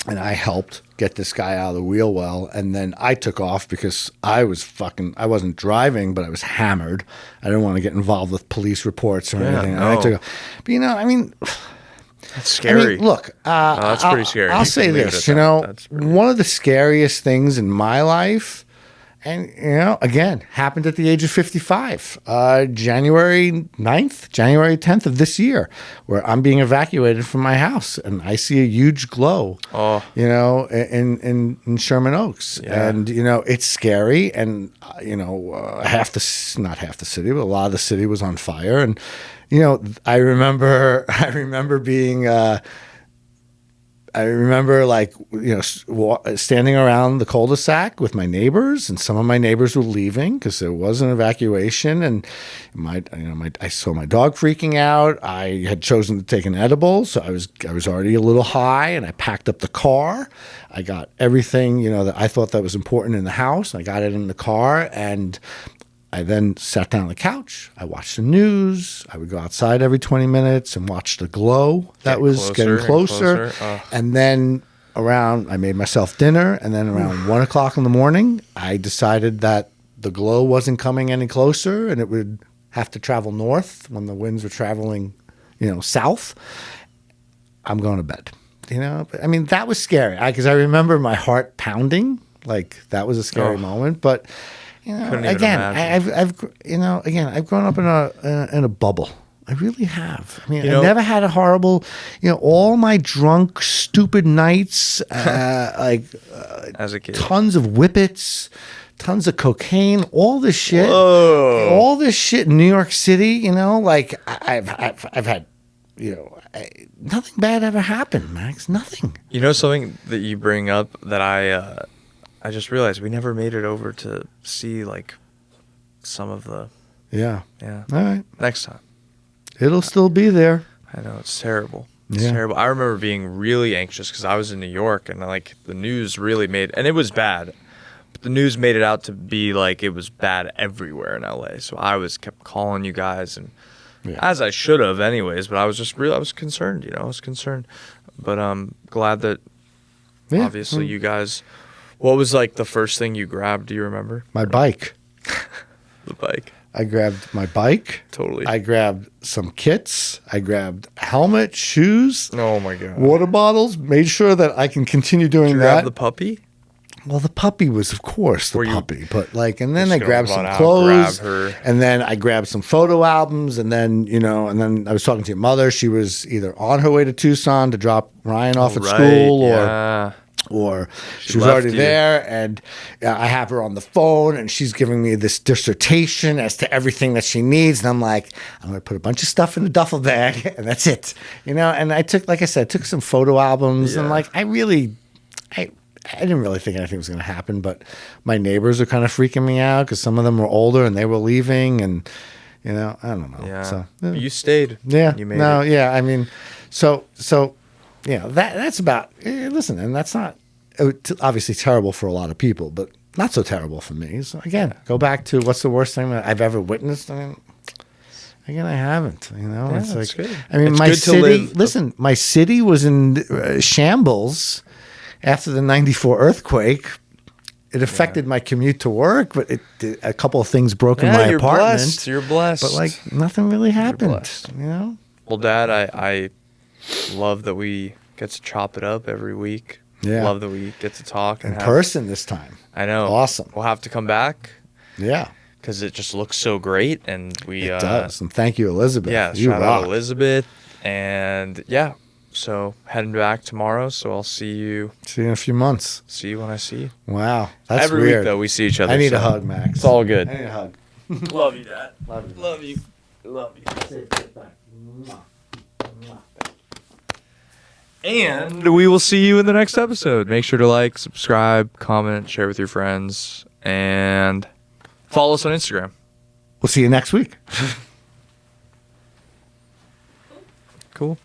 helped get this guy out of the wheel well, and then I took off because I wasn't driving, but I was hammered. I didn't want to get involved with police reports or anything. No. I took off. But That's scary. Look, that's pretty scary. I'll say this, one of the scariest things in my life, and again, happened at the age of 55, January 9th, January 10th of this year, where I'm being evacuated from my house, and I see a huge glow, in Sherman Oaks, and it's scary, and not half the city, but a lot of the city was on fire, and I remember being. I remember standing around the cul-de-sac with my neighbors, and some of my neighbors were leaving because there was an evacuation, and I saw my dog freaking out. I had chosen to take an edible, so I was already a little high, and I packed up the car. I got everything that I thought that was important in the house. I got it in the car, and I then sat down on the couch. I watched the news. I would go outside every 20 minutes and watch the glow that was getting closer. And then I made myself dinner. And then around 1 o'clock in the morning, I decided that the glow wasn't coming any closer, and it would have to travel north when the winds were traveling, south. I'm going to bed. That was scary because I remember my heart pounding. Like, that was a scary moment. But again, I've grown up in a bubble. I really have. I never had a horrible, all my drunk, stupid nights, as a kid, tons of whippets, tons of cocaine, all this shit, in New York City. I've had, nothing bad ever happened, Max. Nothing. Something that you bring up that I just realized we never made it over to see some of the. Yeah. All right. Next time. It'll still be there. I know, it's terrible. It's terrible. I remember being really anxious because I was in New York, and the news really and it was bad, but the news made it out to be it was bad everywhere in LA. So I kept calling you guys, and as I should have anyways, but I was just I was concerned, I was concerned. But I'm glad that obviously you guys. What was the first thing you grabbed? Do you remember? My bike. The bike. I grabbed my bike. Totally. I grabbed some kits. I grabbed helmet, shoes. Oh my God. Water bottles. Made sure that I can continue doing Did you that. grab the puppy? Well, the puppy was, of course, the puppy. But and then I grabbed some clothes. And then I grabbed some photo albums. And then, and then I was talking to your mother. She was either on her way to Tucson to drop Ryan off at school, or she was already there, and I have her on the phone, and she's giving me this dissertation as to everything that she needs, and I'm like, I'm going to put a bunch of stuff in a duffel bag, and that's it, and I took, like I said, took some photo albums, and I didn't really think anything was going to happen, but my neighbors are kind of freaking me out because some of them were older and they were leaving, and I don't know. Yeah. So you stayed. Yeah. You made it. Yeah. So. That's about. Listen, and that's not obviously terrible for a lot of people, but not so terrible for me. So again, go back to what's the worst thing that I've ever witnessed. Again, I haven't. You know, Yeah, it's like that's good. I mean, It's my good to city. live- Listen, my city was in shambles after the '94 earthquake. It affected my commute to work, but a couple of things broke in my you're apartment. blessed. You're blessed. But like nothing really happened. blessed. You know. Well, Dad, I love that we get to chop it up every week. Yeah. Love that we get to talk In and person this time. I know. Awesome. We'll have to come back Yeah, because it just looks so great, and we it does. And thank you, Elizabeth. Yeah, you shout rock. out Elizabeth, and yeah. So heading back tomorrow. So I'll see you. See you in a few months. See you when I see you. Wow, that's Every weird. week though we see each other. I need so a hug, Max. It's all good. I need a hug. Love you, Dad. Love you. Love you. Love you. And we will see you in the next episode. Make sure to like, subscribe, comment, share with your friends, and follow us on Instagram. We'll see you next week. Cool.